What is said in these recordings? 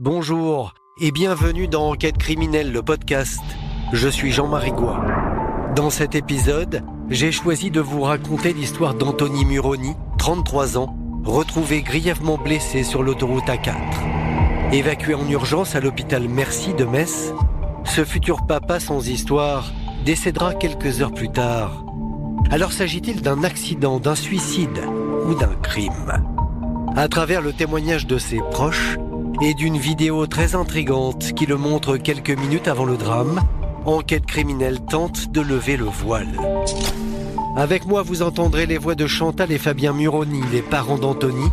Bonjour et bienvenue dans Enquête criminelle, le podcast. Je suis Jean-Marie Goy. Dans cet épisode, j'ai choisi de vous raconter l'histoire d'Anthony Muroni, 33 ans, retrouvé grièvement blessé sur l'autoroute A4. Évacué en urgence à l'hôpital Mercy de Metz, ce futur papa sans histoire décédera quelques heures plus tard. Alors s'agit-il d'un accident, d'un suicide ou d'un crime ? À travers le témoignage de ses proches et d'une vidéo très intrigante qui le montre quelques minutes avant le drame, Enquête criminelle tente de lever le voile. Avec moi, vous entendrez les voix de Chantal et Fabien Muroni, les parents d'Anthony,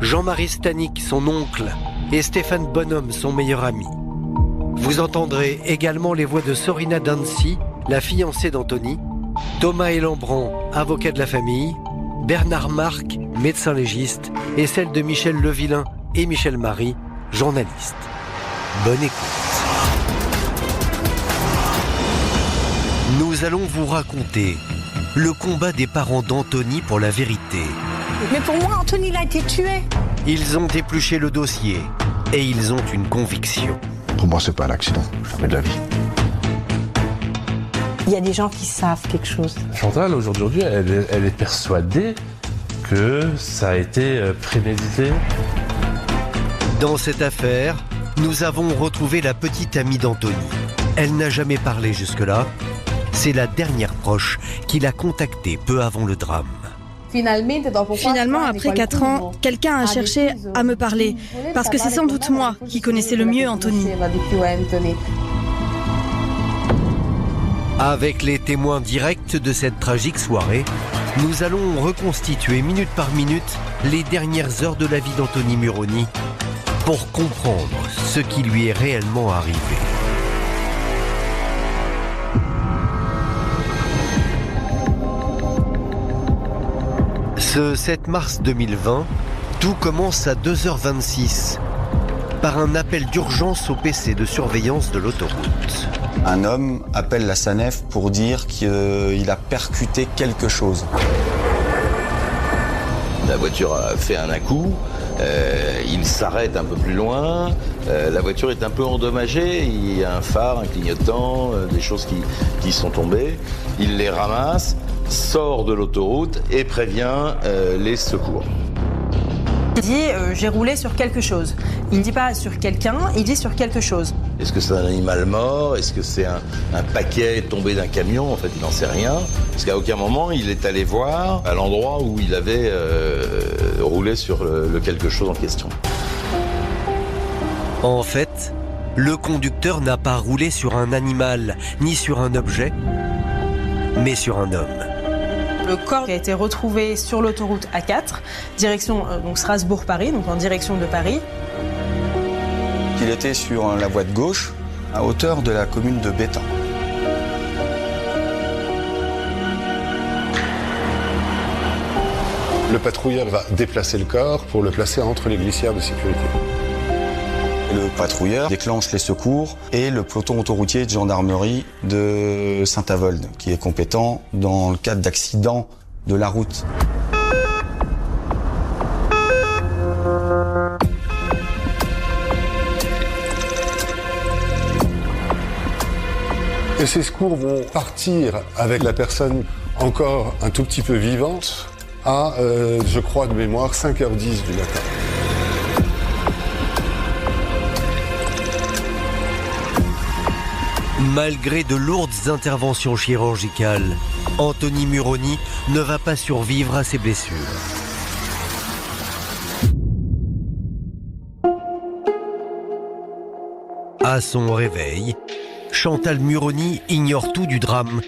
Jean-Marie Stanik, son oncle, et Stéphane Bonhomme, son meilleur ami. Vous entendrez également les voix de Sorina Dancy, la fiancée d'Anthony, Thomas Elambran, avocat de la famille, Bernard Marc, médecin légiste, et celle de Michel Levillain et Michel Marie, journaliste. Bonne écoute. Nous allons vous raconter le combat des parents d'Anthony pour la vérité. Mais pour moi, Anthony, il a été tué. Ils ont épluché le dossier et ils ont une conviction. Pour moi, c'est pas un accident, jamais de la vie. Il y a des gens qui savent quelque chose. Chantal, aujourd'hui, elle est persuadée que ça a été prémédité. Dans cette affaire, nous avons retrouvé la petite amie d'Anthony. Elle n'a jamais parlé jusque-là. C'est la dernière proche qui l'a contactée peu avant le drame. Finalement, après 4 ans, quelqu'un a cherché à me parler, parce que c'est sans doute moi qui connaissais le mieux Anthony. Avec les témoins directs de cette tragique soirée, nous allons reconstituer minute par minute les dernières heures de la vie d'Anthony Muroni pour comprendre ce qui lui est réellement arrivé. Ce 7 mars 2020, tout commence à 2h26 par un appel d'urgence au PC de surveillance de l'autoroute. Un homme appelle la SANEF pour dire qu'il a percuté quelque chose. La voiture a fait un à-coup, il s'arrête un peu plus loin, la voiture est un peu endommagée, il y a un phare, un clignotant, des choses qui sont tombées. Il les ramasse, sort de l'autoroute et prévient les secours. Il dit j'ai roulé sur quelque chose. Il ne dit pas sur quelqu'un, il dit sur quelque chose. Est-ce que c'est un animal mort? Est-ce que c'est un paquet tombé d'un camion? En fait, il n'en sait rien. Parce qu'à aucun moment, il est allé voir à l'endroit où il avait roulé sur le quelque chose en question. En fait, le conducteur n'a pas roulé sur un animal, ni sur un objet, mais sur un homme. Le corps a été retrouvé sur l'autoroute A4, direction donc Strasbourg-Paris, donc en direction de Paris. Il était sur la voie de gauche, à hauteur de la commune de Bétain. Le patrouilleur va déplacer le corps pour le placer entre les glissières de sécurité. Le patrouilleur déclenche les secours et le peloton autoroutier de gendarmerie de Saint-Avold, qui est compétent dans le cadre d'accidents de la route. Et ces secours vont partir avec la personne encore un tout petit peu vivante à, je crois de mémoire, 5h10 du matin. Malgré de lourdes interventions chirurgicales, Anthony Muroni ne va pas survivre à ses blessures. À son réveil, Chantal Muroni ignore tout du drame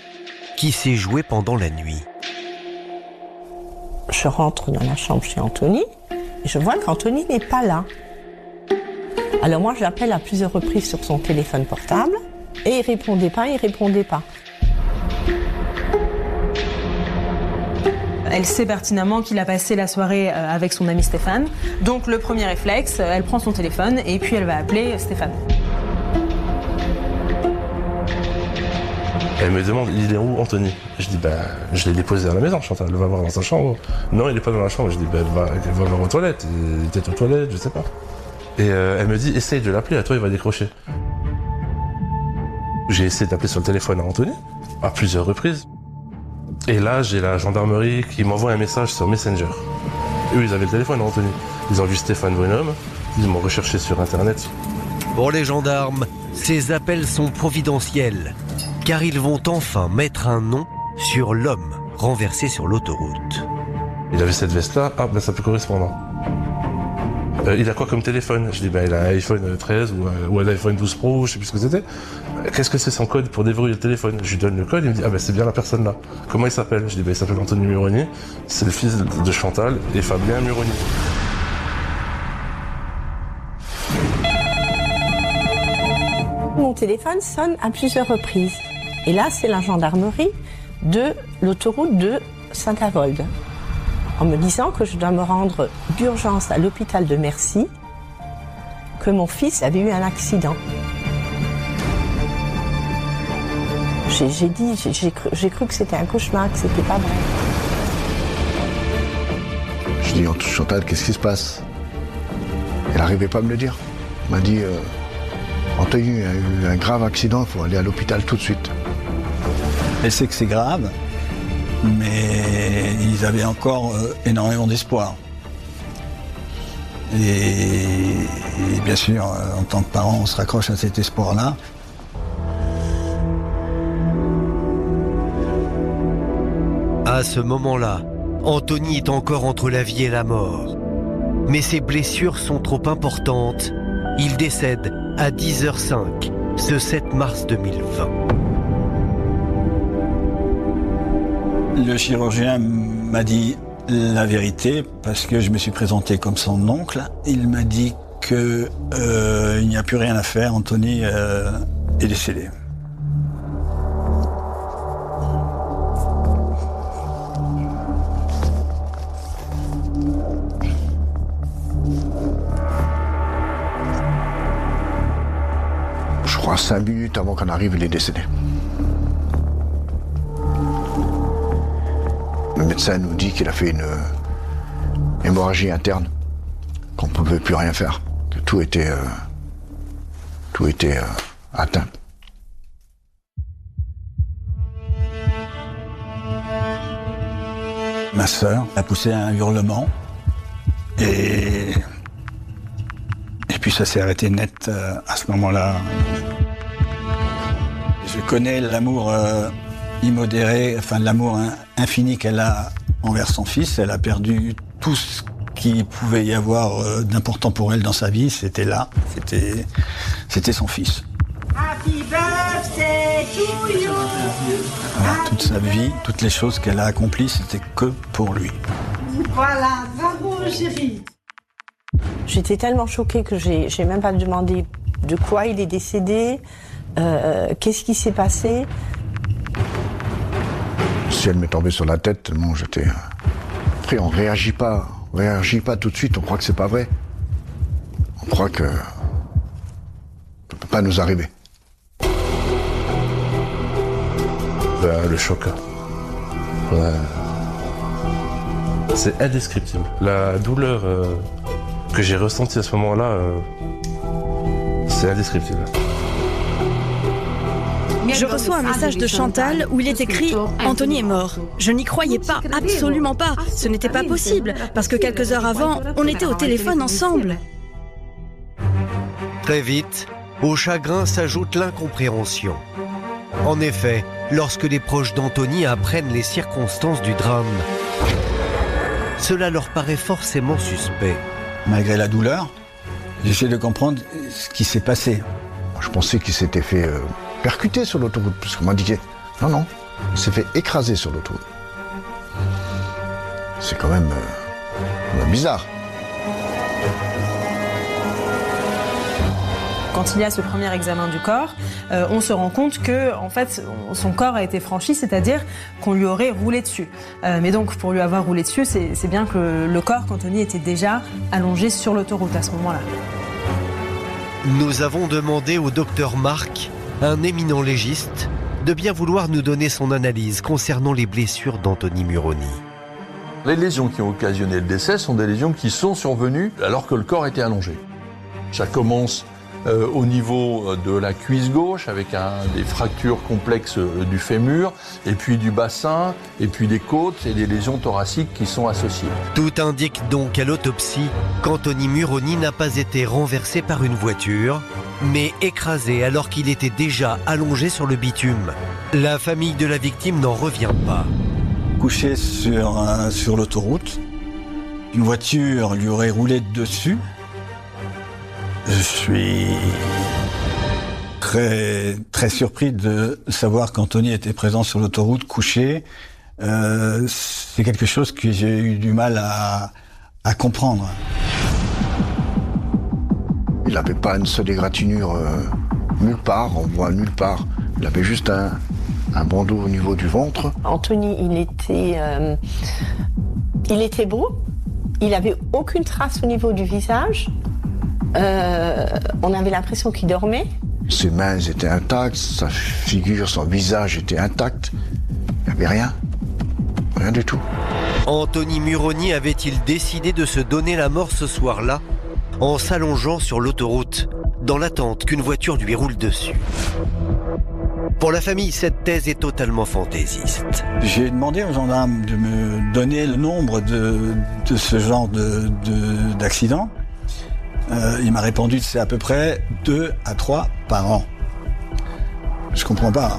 qui s'est joué pendant la nuit. Je rentre dans la chambre chez Anthony et je vois qu'Anthony n'est pas là. Alors moi, je l'appelle à plusieurs reprises sur son téléphone portable et il répondait pas. Elle sait pertinemment qu'il a passé la soirée avec son ami Stéphane. Donc le premier réflexe, elle prend son téléphone et puis elle va appeler Stéphane. Elle me demande, il est où Anthony? Je dis, je l'ai déposé à la maison, Chantal, va voir dans sa chambre. Non, il est pas dans la chambre. Je dis, va voir aux toilettes. Il était aux toilettes, je sais pas. Et elle me dit, essaye de l'appeler, à toi il va décrocher. J'ai essayé d'appeler sur le téléphone à Anthony, à plusieurs reprises. Et là, j'ai la gendarmerie qui m'envoie un message sur Messenger. Eux, ils avaient le téléphone à Anthony. Ils ont vu Stéphane Bonhomme, ils m'ont recherché sur Internet. Pour les gendarmes, ces appels sont providentiels, car ils vont enfin mettre un nom sur l'homme renversé sur l'autoroute. Il avait cette veste-là, ça peut correspondre. Il a quoi comme téléphone? Je dis, il a un iPhone 13 ou un iPhone 12 Pro, je sais plus ce que c'était. Qu'est-ce que c'est son code pour déverrouiller le téléphone? Je lui donne le code, il me dit, c'est bien la personne là. Comment il s'appelle? Je dis, il s'appelle Anthony Muroni, c'est le fils de Chantal et Fabien Muroni. Mon téléphone sonne à plusieurs reprises. Et là, c'est la gendarmerie de l'autoroute de Saint-Avold, en me disant que je dois me rendre d'urgence à l'hôpital de Mercy, que mon fils avait eu un accident. J'ai cru que c'était un cauchemar, que c'était pas vrai. Je dis, Chantal, qu'est-ce qui se passe? Elle n'arrivait pas à me le dire. Elle m'a dit, Anthony a eu un grave accident, il faut aller à l'hôpital tout de suite. Elle sait que c'est grave, mais ils avaient encore énormément d'espoir. Et bien sûr, en tant que parent, on se raccroche à cet espoir-là. À ce moment-là, Anthony est encore entre la vie et la mort. Mais ses blessures sont trop importantes. Il décède à 10h05, ce 7 mars 2020. Le chirurgien m'a dit la vérité parce que je me suis présenté comme son oncle. Il m'a dit qu'il n'y a plus rien à faire, Anthony est décédé. Je crois 5 minutes avant qu'on arrive, il est décédé. Le médecin nous dit qu'il a fait une hémorragie interne, qu'on ne pouvait plus rien faire, que tout était atteint. Ma sœur a poussé un hurlement et puis ça s'est arrêté net à ce moment-là. Je connais l'amour immodéré, l'amour infini qu'elle a envers son fils. Elle a perdu tout ce qu'il pouvait y avoir d'important pour elle dans sa vie. C'était là, c'était son fils. Happy birthday to you. Voilà, toute sa vie, toutes les choses qu'elle a accomplies, c'était que pour lui. Voilà, bravo chérie. J'étais tellement choquée que j'ai même pas demandé de quoi il est décédé, qu'est-ce qui s'est passé. Si elle m'est tombée sur la tête, tellement j'étais... Après, on réagit pas tout de suite, on croit que c'est pas vrai. On croit que ça peut pas nous arriver. Le choc. Ouais. C'est indescriptible. La douleur que j'ai ressentie à ce moment-là, c'est indescriptible. Je reçois un message de Chantal où il est écrit « Anthony est mort ». Je n'y croyais pas, absolument pas. Ce n'était pas possible, parce que quelques heures avant, on était au téléphone ensemble. Très vite, au chagrin s'ajoute l'incompréhension. En effet, lorsque les proches d'Anthony apprennent les circonstances du drame, cela leur paraît forcément suspect. Malgré la douleur, j'essaie de comprendre ce qui s'est passé. Je pensais qu'il s'était fait percuter sur l'autoroute, puisqu'on m'a dit que... Non, il s'est fait écraser sur l'autoroute. C'est quand même bizarre. Quand il y a ce premier examen du corps, on se rend compte que, en fait, son corps a été franchi, c'est-à-dire qu'on lui aurait roulé dessus. Mais donc, pour lui avoir roulé dessus, c'est bien que le corps qu'Anthony était déjà allongé sur l'autoroute à ce moment-là. Nous avons demandé au docteur Marc, un éminent légiste, de bien vouloir nous donner son analyse concernant les blessures d'Anthony Muroni. Les lésions qui ont occasionné le décès sont des lésions qui sont survenues alors que le corps était allongé. Ça commence au niveau de la cuisse gauche, avec des fractures complexes du fémur, et puis du bassin, et puis des côtes et des lésions thoraciques qui sont associées. Tout indique donc à l'autopsie qu'Anthony Muroni n'a pas été renversé par une voiture, mais écrasé alors qu'il était déjà allongé sur le bitume. La famille de la victime n'en revient pas. Couché sur l'autoroute, une voiture lui aurait roulé dessus. Je suis très, très surpris de savoir qu'Anthony était présent sur l'autoroute, couché. C'est quelque chose que j'ai eu du mal à comprendre. Il n'avait pas une seule égratignure nulle part, on voit nulle part. Il avait juste un bandeau au niveau du ventre. Anthony, il était beau. Il n'avait aucune trace au niveau du visage. On avait l'impression qu'il dormait. Ses mains étaient intactes, sa figure, son visage était intact. Il n'y avait rien. Rien du tout. Anthony Muroni avait-il décidé de se donner la mort ce soir-là en s'allongeant sur l'autoroute, dans l'attente qu'une voiture lui roule dessus? Pour la famille, cette thèse est totalement fantaisiste. J'ai demandé aux gendarmes de me donner le nombre de ce genre d'accidents. Il m'a répondu que c'est à peu près 2 à 3 par an. Je comprends pas.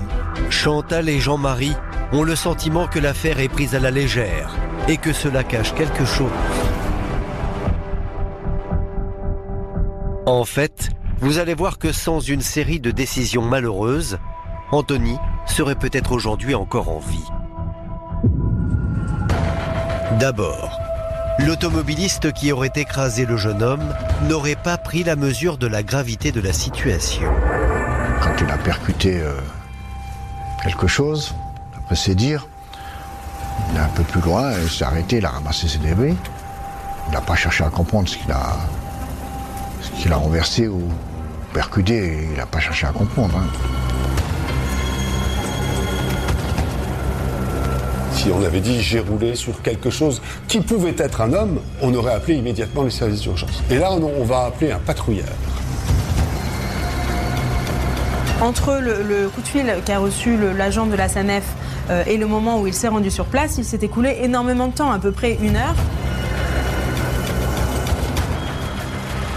Chantal et Jean-Marie ont le sentiment que l'affaire est prise à la légère et que cela cache quelque chose. En fait, vous allez voir que sans une série de décisions malheureuses, Anthony serait peut-être aujourd'hui encore en vie. D'abord, l'automobiliste qui aurait écrasé le jeune homme n'aurait pas pris la mesure de la gravité de la situation. Quand il a percuté quelque chose, d'après ses dires, il est un peu plus loin, il s'est arrêté, il a ramassé ses débris. Il n'a pas cherché à comprendre ce qu'il a renversé ou percuté, il n'a pas cherché à comprendre. Si on avait dit j'ai roulé sur quelque chose qui pouvait être un homme, on aurait appelé immédiatement les services d'urgence. Et là, on va appeler un patrouilleur. Entre le coup de fil qu'a reçu l'agent de la SANEF et le moment où il s'est rendu sur place, il s'est écoulé énormément de temps, à peu près 1 heure.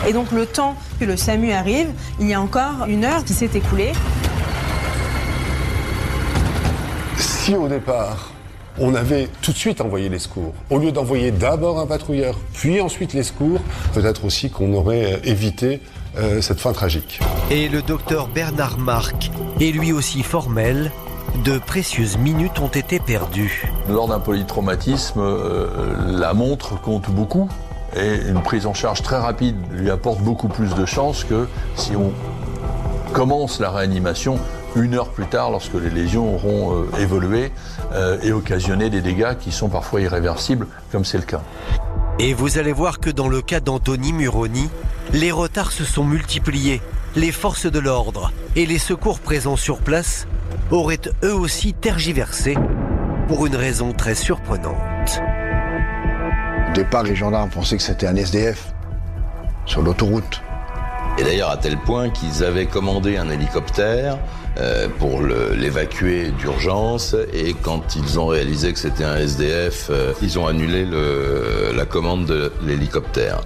Et donc le temps que le SAMU arrive, il y a encore 1 heure qui s'est écoulée. Si au départ, on avait tout de suite envoyé les secours, au lieu d'envoyer d'abord un patrouilleur, puis ensuite les secours, peut-être aussi qu'on aurait évité cette fin tragique. Et le docteur Bernard Marc est lui aussi formel. De précieuses minutes ont été perdues. Lors d'un polytraumatisme, la montre compte beaucoup et une prise en charge très rapide lui apporte beaucoup plus de chances que si on commence la réanimation 1 heure plus tard lorsque les lésions auront évolué et occasionné des dégâts qui sont parfois irréversibles, comme c'est le cas. Et vous allez voir que dans le cas d'Anthony Muroni, les retards se sont multipliés. Les forces de l'ordre et les secours présents sur place auraient eux aussi tergiversé pour une raison très surprenante. Au départ, les gendarmes pensaient que c'était un SDF sur l'autoroute. Et d'ailleurs à tel point qu'ils avaient commandé un hélicoptère pour l'évacuer d'urgence, et quand ils ont réalisé que c'était un SDF, ils ont annulé la commande de l'hélicoptère.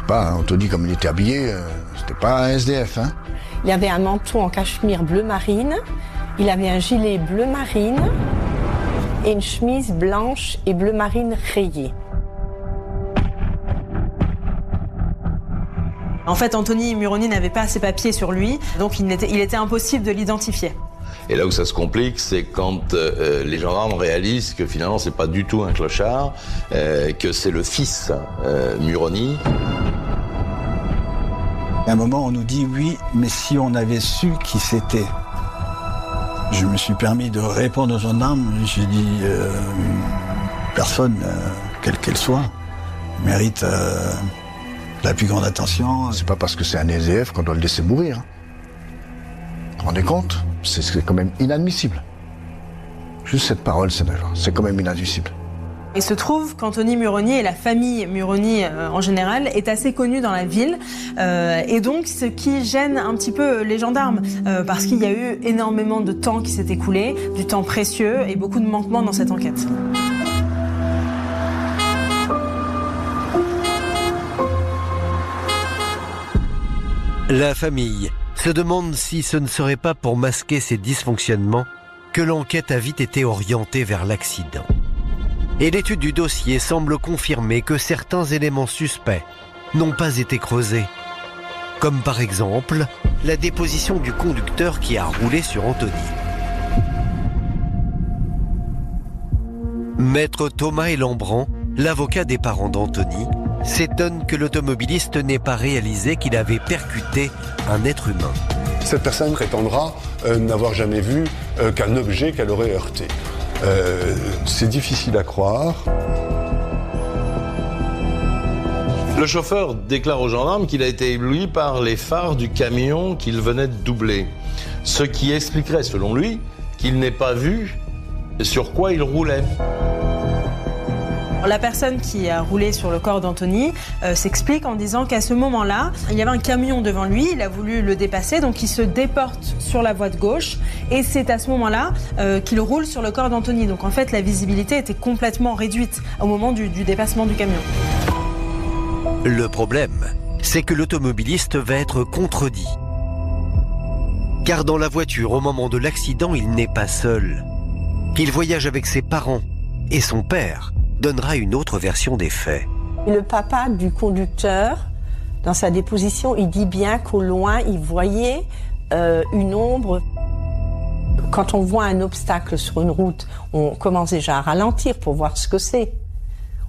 Anthony, comme il était habillé, c'était pas un SDF. Il avait un manteau en cachemire bleu marine, il avait un gilet bleu marine et une chemise blanche et bleu marine rayée. En fait, Anthony Muroni n'avait pas ses papiers sur lui, donc il était impossible de l'identifier. Et là où ça se complique, c'est quand les gendarmes réalisent que finalement c'est pas du tout un clochard, que c'est le fils Muroni. À un moment, on nous dit oui, mais si on avait su qui c'était. Je me suis permis de répondre aux gendarmes. J'ai dit personne, quelle qu'elle soit, mérite la plus grande attention. C'est pas parce que c'est un SDF qu'on doit le laisser mourir. Vous vous rendez compte ? C'est quand même inadmissible. Juste cette parole, c'est quand même inadmissible. Il se trouve qu'Anthony Muroni et la famille Muroni en général est assez connue dans la ville et donc ce qui gêne un petit peu les gendarmes parce qu'il y a eu énormément de temps qui s'est écoulé, du temps précieux et beaucoup de manquements dans cette enquête. La famille se demande si ce ne serait pas pour masquer ces dysfonctionnements que l'enquête a vite été orientée vers l'accident. Et l'étude du dossier semble confirmer que certains éléments suspects n'ont pas été creusés. Comme par exemple la déposition du conducteur qui a roulé sur Anthony. Maître Thomas Elambran, l'avocat des parents d'Anthony, s'étonne que l'automobiliste n'ait pas réalisé qu'il avait percuté un être humain. Cette personne prétendra n'avoir jamais vu qu'un objet qu'elle aurait heurté. C'est difficile à croire. Le chauffeur déclare aux gendarmes qu'il a été ébloui par les phares du camion qu'il venait de doubler. Ce qui expliquerait, selon lui, qu'il n'ait pas vu sur quoi il roulait. La personne qui a roulé sur le corps d'Anthony s'explique en disant qu'à ce moment-là, il y avait un camion devant lui, il a voulu le dépasser, donc il se déporte sur la voie de gauche et c'est à ce moment-là qu'il roule sur le corps d'Anthony. Donc en fait, la visibilité était complètement réduite au moment du dépassement du camion. Le problème, c'est que l'automobiliste va être contredit. Car dans la voiture, au moment de l'accident, il n'est pas seul. Il voyage avec ses parents et son père donnera une autre version des faits. Le papa du conducteur, dans sa déposition, il dit bien qu'au loin, il voyait une ombre. Quand on voit un obstacle sur une route, on commence déjà à ralentir pour voir ce que c'est.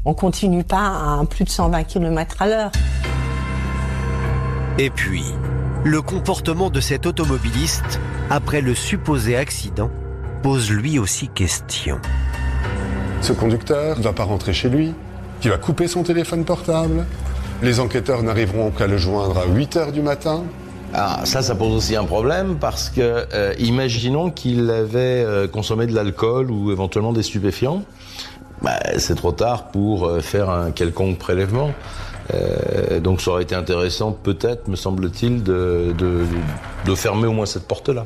On continue pas à plus de 120 km/h. Et puis, le comportement de cet automobiliste, après le supposé accident, pose lui aussi question. Ce conducteur ne va pas rentrer chez lui, qui va couper son téléphone portable. Les enquêteurs n'arriveront qu'à le joindre à 8h du matin. Ah, ça pose aussi un problème parce que, imaginons qu'il avait consommé de l'alcool ou éventuellement des stupéfiants. C'est trop tard pour faire un quelconque prélèvement. Donc ça aurait été intéressant, peut-être, me semble-t-il, de fermer au moins cette porte-là.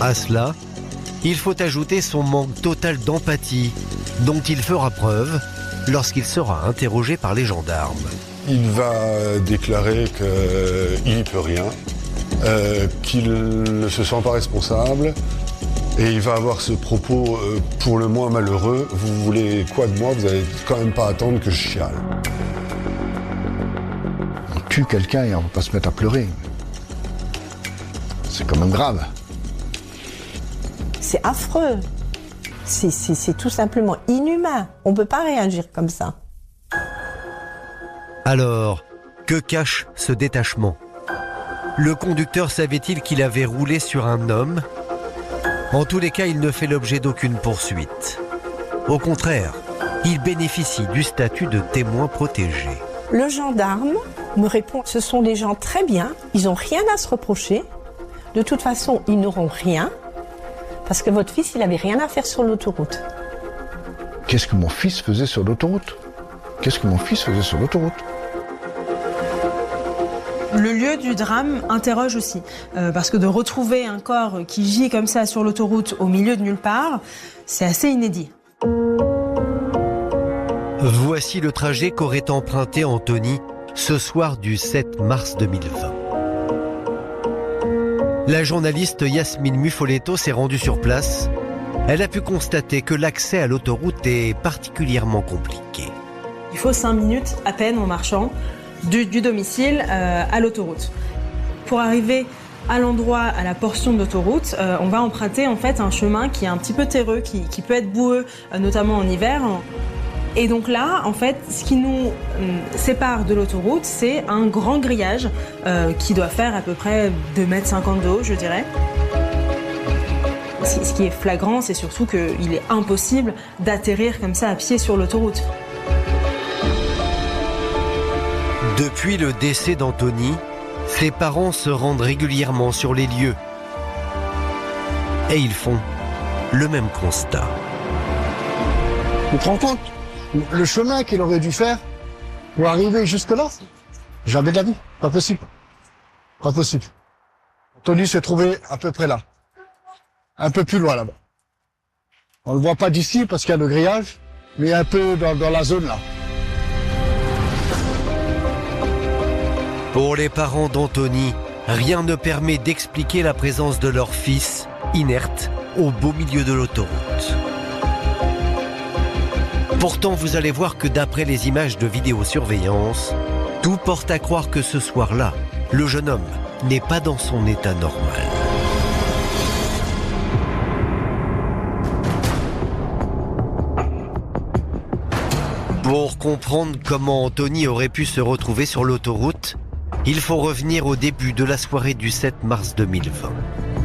À cela, il faut ajouter son manque total d'empathie, dont il fera preuve lorsqu'il sera interrogé par les gendarmes. Il va déclarer qu'il n'y peut rien, qu'il ne se sent pas responsable, et il va avoir ce propos pour le moins malheureux. Vous voulez quoi de moi? Vous n'allez quand même pas attendre que je chiale. On tue quelqu'un et on ne va pas se mettre à pleurer. C'est quand même grave. C'est affreux. C'est tout simplement inhumain. On ne peut pas réagir comme ça. Alors, que cache ce détachement? Le conducteur savait-il qu'il avait roulé sur un homme? En tous les cas, il ne fait l'objet d'aucune poursuite. Au contraire, il bénéficie du statut de témoin protégé. Le gendarme me répond, ce sont des gens très bien, ils n'ont rien à se reprocher. De toute façon, ils n'auront rien, parce que votre fils, il n'avait rien à faire sur l'autoroute. Qu'est-ce que mon fils faisait sur l'autoroute? Qu'est-ce que mon fils faisait sur l'autoroute? Le lieu du drame interroge aussi, parce que de retrouver un corps qui gît comme ça sur l'autoroute au milieu de nulle part, c'est assez inédit. Voici le trajet qu'aurait emprunté Anthony ce soir du 7 mars 2020. La journaliste Yasmine Muffoletto s'est rendue sur place. Elle a pu constater que l'accès à l'autoroute est particulièrement compliqué. Il faut 5 minutes à peine en marchant du domicile à l'autoroute. Pour arriver à l'endroit, à la portion d'autoroute, on va emprunter en fait un chemin qui est un petit peu terreux, qui peut être boueux, notamment en hiver. Et donc là, en fait, ce qui nous sépare de l'autoroute, c'est un grand grillage qui doit faire à peu près 2,50 m de haut, je dirais. Ce qui est flagrant, c'est surtout qu'il est impossible d'atterrir comme ça à pied sur l'autoroute. Depuis le décès d'Anthony, ses parents se rendent régulièrement sur les lieux. Et ils font le même constat. Tu te rends compte? Le chemin qu'il aurait dû faire pour arriver jusque-là, jamais de la vie. Pas possible. Pas possible. Anthony se trouvait à peu près là. Un peu plus loin là-bas. On le voit pas d'ici parce qu'il y a le grillage, mais un peu dans la zone là. Pour les parents d'Anthony, rien ne permet d'expliquer la présence de leur fils, inerte, au beau milieu de l'autoroute. Pourtant, vous allez voir que d'après les images de vidéosurveillance, tout porte à croire que ce soir-là, le jeune homme n'est pas dans son état normal. Pour comprendre comment Anthony aurait pu se retrouver sur l'autoroute, il faut revenir au début de la soirée du 7 mars 2020.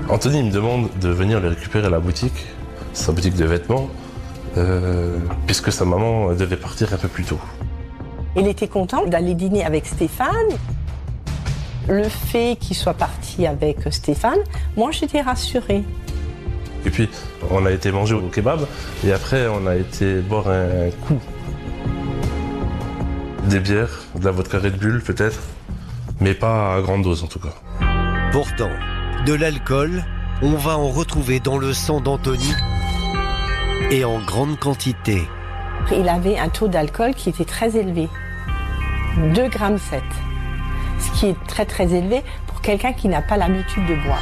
Anthony me demande de venir le récupérer à la boutique, sa boutique de vêtements, puisque sa maman devait partir un peu plus tôt. Il était content d'aller dîner avec Stéphane. Le fait qu'il soit parti avec Stéphane, moi j'étais rassurée. Et puis on a été manger au kebab et après on a été boire un coup. Des bières, de la vodka Red Bull peut-être, mais pas à grande dose en tout cas. Pourtant, de l'alcool, on va en retrouver dans le sang d'Anthony et en grande quantité. Il avait un taux d'alcool qui était très élevé, 2,7 grammes, ce qui est très très élevé pour quelqu'un qui n'a pas l'habitude de boire.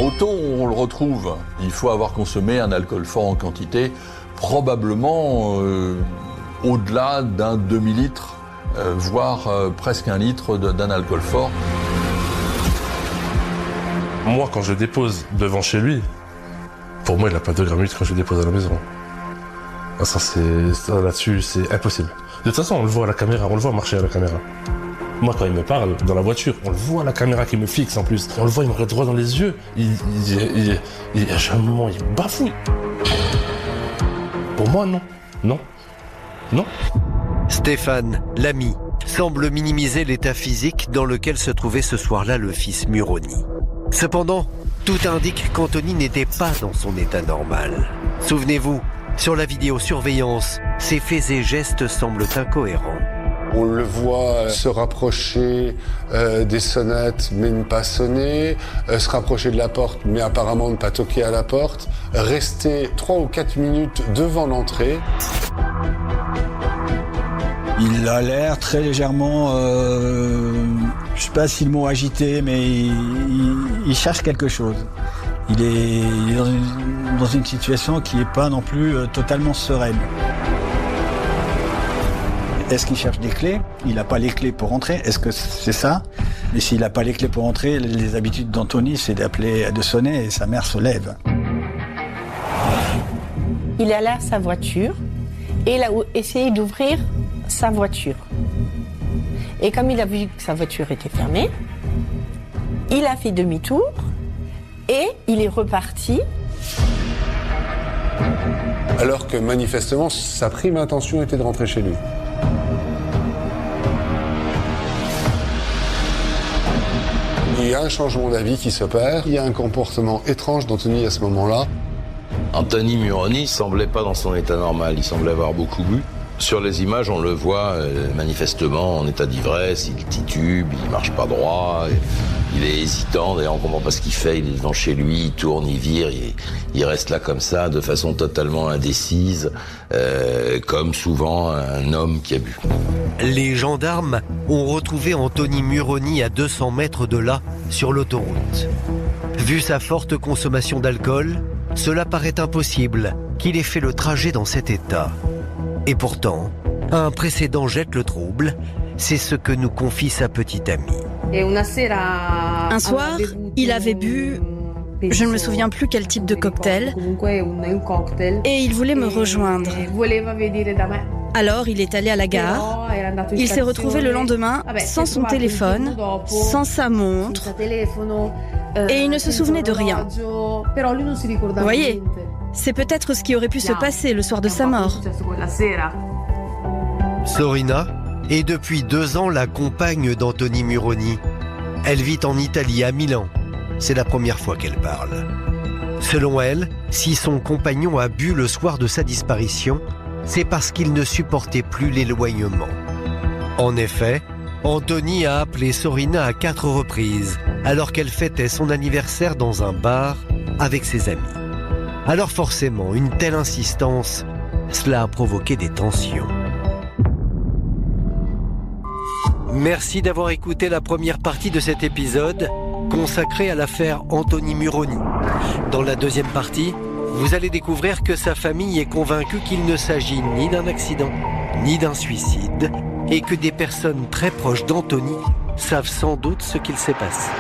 Au taux où on le retrouve, il faut avoir consommé un alcool fort en quantité, probablement au-delà d'un demi-litre, voire presque 1 litre d'un alcool fort. Moi, quand je dépose devant chez lui, pour moi, il n'a pas 2,8 grammes quand je dépose à la maison. Ça, là-dessus, c'est impossible. De toute façon, on le voit à la caméra, on le voit marcher à la caméra. Moi, quand il me parle dans la voiture, on le voit à la caméra qui me fixe en plus. On le voit, il me regarde droit dans les yeux. Il bafouille. Pour moi, non. Non. Non. Stéphane, l'ami, semble minimiser l'état physique dans lequel se trouvait ce soir-là le fils Muroni. Cependant, tout indique qu'Anthony n'était pas dans son état normal. Souvenez-vous, sur la vidéosurveillance, ses faits et gestes semblent incohérents. On le voit se rapprocher des sonnettes mais ne pas sonner, se rapprocher de la porte mais apparemment ne pas toquer à la porte, rester 3 ou 4 minutes devant l'entrée. Il a l'air très légèrement, je sais pas si le mot agité, mais il cherche quelque chose. Il est dans une situation qui n'est pas non plus totalement sereine. Est-ce qu'il cherche des clés? Il n'a pas les clés pour rentrer. Est-ce que c'est ça? Et s'il n'a pas les clés pour rentrer, les habitudes d'Anthony, c'est de sonner et sa mère se lève. Il est allé à sa voiture et il a essayé d'ouvrir sa voiture. Et comme il a vu que sa voiture était fermée, il a fait demi-tour et il est reparti. Alors que manifestement, sa prime intention était de rentrer chez lui. Il y a un changement d'avis qui s'opère, il y a un comportement étrange d'Anthony à ce moment-là. Anthony Muroni semblait pas dans son état normal, il semblait avoir beaucoup bu. Sur les images, on le voit manifestement en état d'ivresse, il titube, il marche pas droit, il est hésitant, d'ailleurs on comprend pas ce qu'il fait, il est devant chez lui, il tourne, il vire, il reste là comme ça, de façon totalement indécise, comme souvent un homme qui a bu. Les gendarmes ont retrouvé Anthony Muroni à 200 mètres de là, sur l'autoroute. Vu sa forte consommation d'alcool, cela paraît impossible qu'il ait fait le trajet dans cet état. Et pourtant, un précédent jette le trouble, c'est ce que nous confie sa petite amie. Un soir, il avait bu, je ne me souviens plus quel type de cocktail, et il voulait me rejoindre. Alors il est allé à la gare, il s'est retrouvé le lendemain sans son téléphone, sans sa montre, et il ne se souvenait de rien. Vous voyez, c'est peut-être ce qui aurait pu se passer le soir de sa mort. Sorina est depuis 2 ans la compagne d'Anthony Muroni. Elle vit en Italie, à Milan. C'est la première fois qu'elle parle. Selon elle, si son compagnon a bu le soir de sa disparition, c'est parce qu'il ne supportait plus l'éloignement. En effet, Anthony a appelé Sorina à 4 reprises, alors qu'elle fêtait son anniversaire dans un bar avec ses amis. Alors forcément, une telle insistance, cela a provoqué des tensions. Merci d'avoir écouté la première partie de cet épisode consacré à l'affaire Anthony Muroni. Dans la deuxième partie, vous allez découvrir que sa famille est convaincue qu'il ne s'agit ni d'un accident, ni d'un suicide, et que des personnes très proches d'Anthony savent sans doute ce qu'il s'est passé.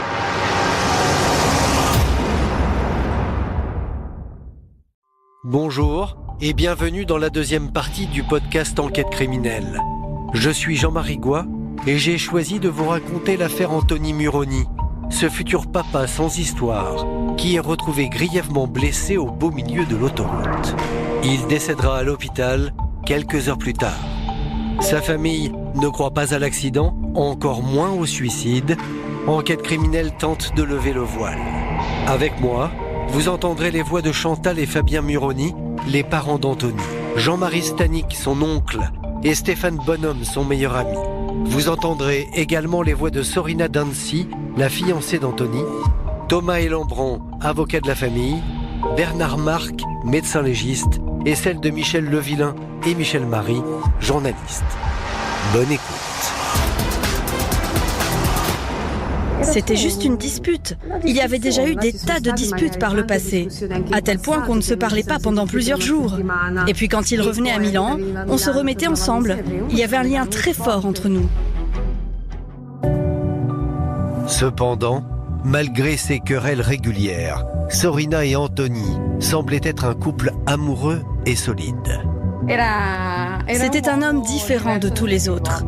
Bonjour et bienvenue dans la deuxième partie du podcast Enquête criminelle. Je suis Jean-Marie Goy et j'ai choisi de vous raconter l'affaire Anthony Muroni, ce futur papa sans histoire qui est retrouvé grièvement blessé au beau milieu de l'autoroute. Il décédera à l'hôpital quelques heures plus tard. Sa famille ne croit pas à l'accident, encore moins au suicide. Enquête criminelle tente de lever le voile. Avec moi, vous entendrez les voix de Chantal et Fabien Muroni, les parents d'Anthony, Jean-Marie Stanik, son oncle, et Stéphane Bonhomme, son meilleur ami. Vous entendrez également les voix de Sorina Dancy, la fiancée d'Anthony, Thomas Elambran, avocat de la famille, Bernard Marc, médecin légiste, et celle de Michel Levillain et Michel Marie, journaliste. Bonne écoute. C'était juste une dispute. Il y avait déjà eu des tas de disputes par le passé, à tel point qu'on ne se parlait pas pendant plusieurs jours. Et puis quand il revenait à Milan, on se remettait ensemble. Il y avait un lien très fort entre nous. Cependant, malgré ces querelles régulières, Sorina et Anthony semblaient être un couple amoureux et solide. C'était un homme différent de tous les autres.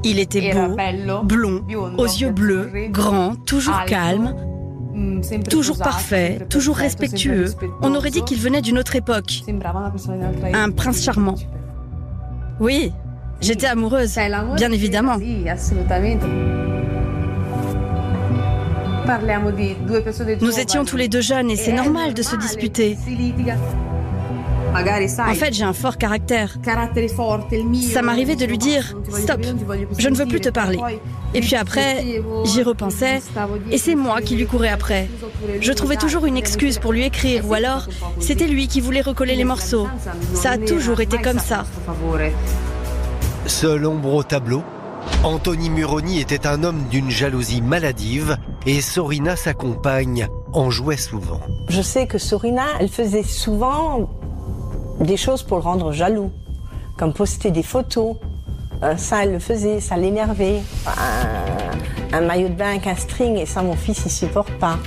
Il était beau, blond, aux yeux bleus, grand, toujours calme, toujours parfait, toujours respectueux. On aurait dit qu'il venait d'une autre époque. Un prince charmant. Oui, j'étais amoureuse, bien évidemment. Nous étions tous les deux jeunes et c'est normal de se disputer. En fait, j'ai un fort caractère. Ça m'arrivait de lui dire « Stop, je ne veux plus te parler ». Et puis après, j'y repensais et c'est moi qui lui courais après. Je trouvais toujours une excuse pour lui écrire ou alors c'était lui qui voulait recoller les morceaux. Ça a toujours été comme ça. Seul ombre au tableau, Anthony Muroni était un homme d'une jalousie maladive et Sorina, sa compagne, en jouait souvent. Je sais que Sorina, elle faisait souvent des choses pour le rendre jaloux, comme poster des photos. Ça, elle le faisait, ça l'énervait. Un maillot de bain avec un string, et ça, mon fils, il supporte pas.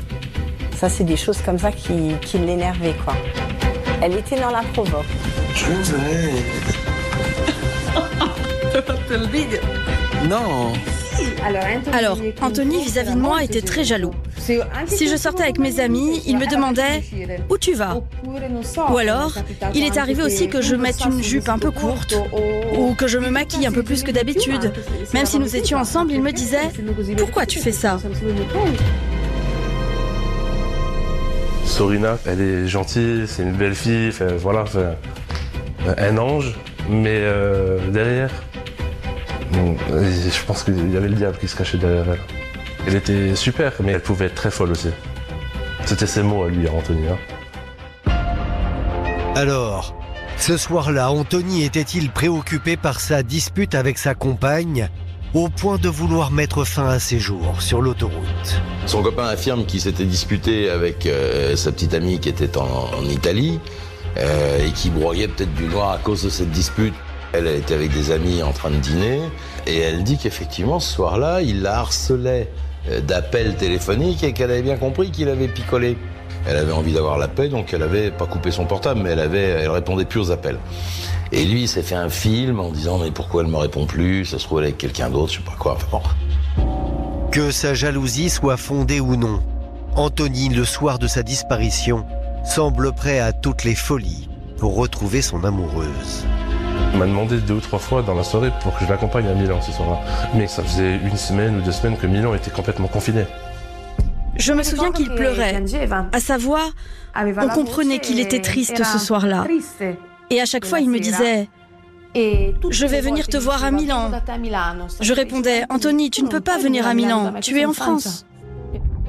Ça, c'est des choses comme ça qui l'énervaient, quoi. Elle était dans la provoque. Je vais... Non. Alors, Anthony, vis-à-vis de moi, était très jaloux. Si je sortais avec mes amis, il me demandait « Où tu vas ?» Ou alors, il est arrivé aussi que je mette une jupe un peu courte ou que je me maquille un peu plus que d'habitude. Même si nous étions ensemble, il me disait « Pourquoi tu fais ça ?» Sorina, elle est gentille, c'est une belle fille, voilà, un ange, mais derrière, je pense qu'il y avait le diable qui se cachait derrière elle. Elle était super, mais elle pouvait être très folle aussi. C'était ses mots à lui, Anthony. Alors, ce soir-là, Anthony était-il préoccupé par sa dispute avec sa compagne, au point de vouloir mettre fin à ses jours sur l'autoroute? Son copain affirme qu'il s'était disputé avec sa petite amie qui était en Italie et qui broyait peut-être du noir à cause de cette dispute. Elle était avec des amis en train de dîner et elle dit qu'effectivement, ce soir-là, il la harcelait d'appels téléphoniques et qu'elle avait bien compris qu'il avait picolé. Elle avait envie d'avoir la paix, donc elle avait pas coupé son portable, mais elle répondait plus aux appels. Et lui, il s'est fait un film en disant « Mais pourquoi elle me répond plus? Ça se trouve, elle est avec quelqu'un d'autre, je sais pas quoi. » Enfin, bon. Que sa jalousie soit fondée ou non, Anthony, le soir de sa disparition, semble prêt à toutes les folies pour retrouver son amoureuse. Il m'a demandé 2 ou 3 fois dans la soirée pour que je l'accompagne à Milan ce soir-là. Mais ça faisait 1 semaine ou 2 semaines que Milan était complètement confiné. Je me souviens qu'il pleurait. À sa voix, on comprenait qu'il était triste ce soir-là. Et à chaque fois, il me disait « Je vais venir te voir à Milan ». Je répondais « Anthony, tu ne peux pas venir à Milan, tu es en France ».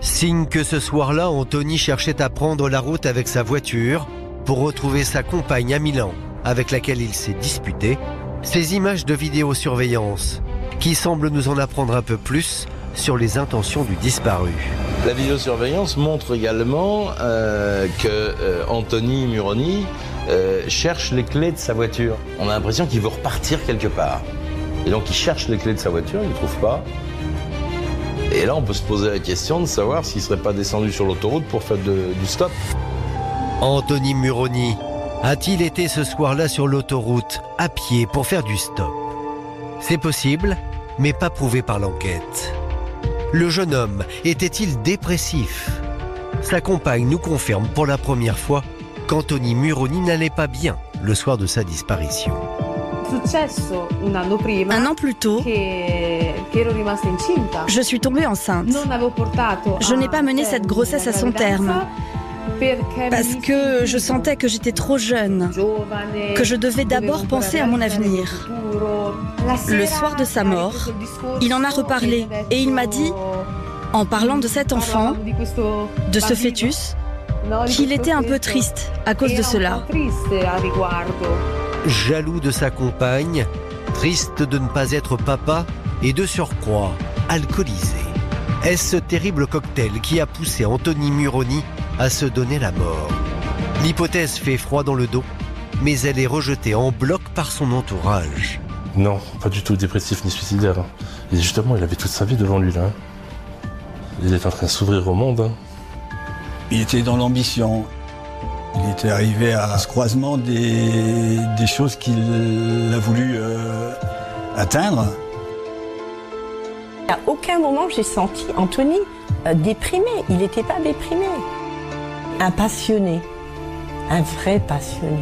Signe que ce soir-là, Anthony cherchait à prendre la route avec sa voiture pour retrouver sa compagne à Milan, avec laquelle il s'est disputé. Ces images de vidéosurveillance qui semblent nous en apprendre un peu plus sur les intentions du disparu. La vidéosurveillance montre également que Anthony Muroni cherche les clés de sa voiture. On a l'impression qu'il veut repartir quelque part. Et donc il cherche les clés de sa voiture, il ne les trouve pas. Et là on peut se poser la question de savoir s'il ne serait pas descendu sur l'autoroute pour faire du stop. Anthony Muroni a-t-il été ce soir-là sur l'autoroute à pied pour faire du stop? C'est possible, mais pas prouvé par l'enquête. Le jeune homme était-il dépressif? Sa compagne nous confirme pour la première fois qu'Anthony Muroni n'allait pas bien le soir de sa disparition. Un an plus tôt, je suis tombée enceinte. Je n'ai pas mené cette grossesse à son terme parce que je sentais que j'étais trop jeune, que je devais d'abord penser à mon avenir. Le soir de sa mort, il en a reparlé et il m'a dit, en parlant de cet enfant, de ce fœtus, qu'il était un peu triste à cause de cela. Jaloux de sa compagne, triste de ne pas être papa et de surcroît alcoolisé. Est-ce ce terrible cocktail qui a poussé Anthony Muroni à se donner la mort? L'hypothèse fait froid dans le dos, mais elle est rejetée en bloc par son entourage. Non, pas du tout dépressif ni suicidaire. Et justement, il avait toute sa vie devant lui là. Il était en train de s'ouvrir au monde. Il était dans l'ambition. Il était arrivé à ce croisement des choses qu'il a voulu atteindre. À aucun moment j'ai senti Anthony déprimé. Il n'était pas déprimé. Un passionné, un vrai passionné.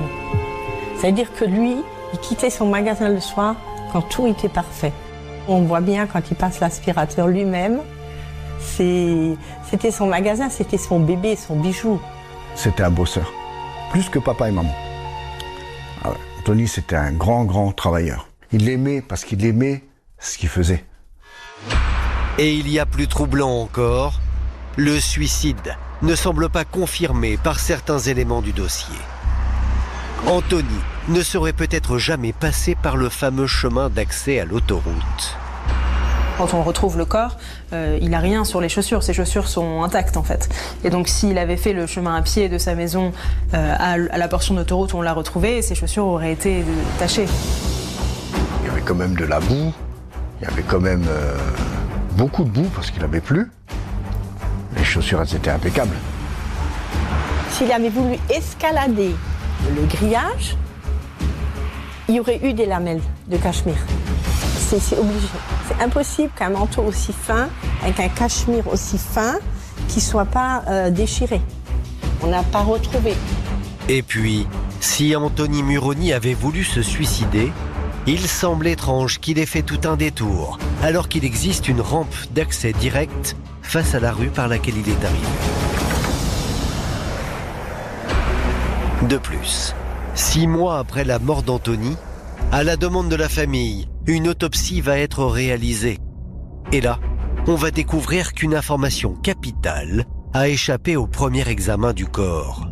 C'est-à-dire que lui, il quittait son magasin le soir quand tout était parfait. On voit bien quand il passe l'aspirateur lui-même, c'était son magasin, c'était son bébé, son bijou. C'était un bosseur, plus que papa et maman. Ah ouais, Anthony, c'était un grand travailleur. Il l'aimait parce qu'il aimait ce qu'il faisait. Et il y a plus troublant encore, le suicide ne semble pas confirmé par certains éléments du dossier. Anthony ne serait peut-être jamais passé par le fameux chemin d'accès à l'autoroute. Quand on retrouve le corps, il n'a rien sur les chaussures. Ses chaussures sont intactes en fait. Et donc s'il avait fait le chemin à pied de sa maison à la portion d'autoroute où on l'a retrouvé, ses chaussures auraient été tachées. Il y avait quand même de la boue, il y avait quand même beaucoup de boue parce qu'il n'avait plu. Les chaussures, elles étaient impeccables. S'il avait voulu escalader le grillage, il y aurait eu des lamelles de cachemire. C'est obligé. C'est impossible qu'un manteau aussi fin, avec un cachemire aussi fin, qui ne soit pas déchiré. On n'a pas retrouvé. Et puis, si Anthony Muroni avait voulu se suicider, il semble étrange qu'il ait fait tout un détour, alors qu'il existe une rampe d'accès direct face à la rue par laquelle il est arrivé. De plus, 6 mois après la mort d'Anthony, à la demande de la famille, une autopsie va être réalisée. Et là, on va découvrir qu'une information capitale a échappé au premier examen du corps.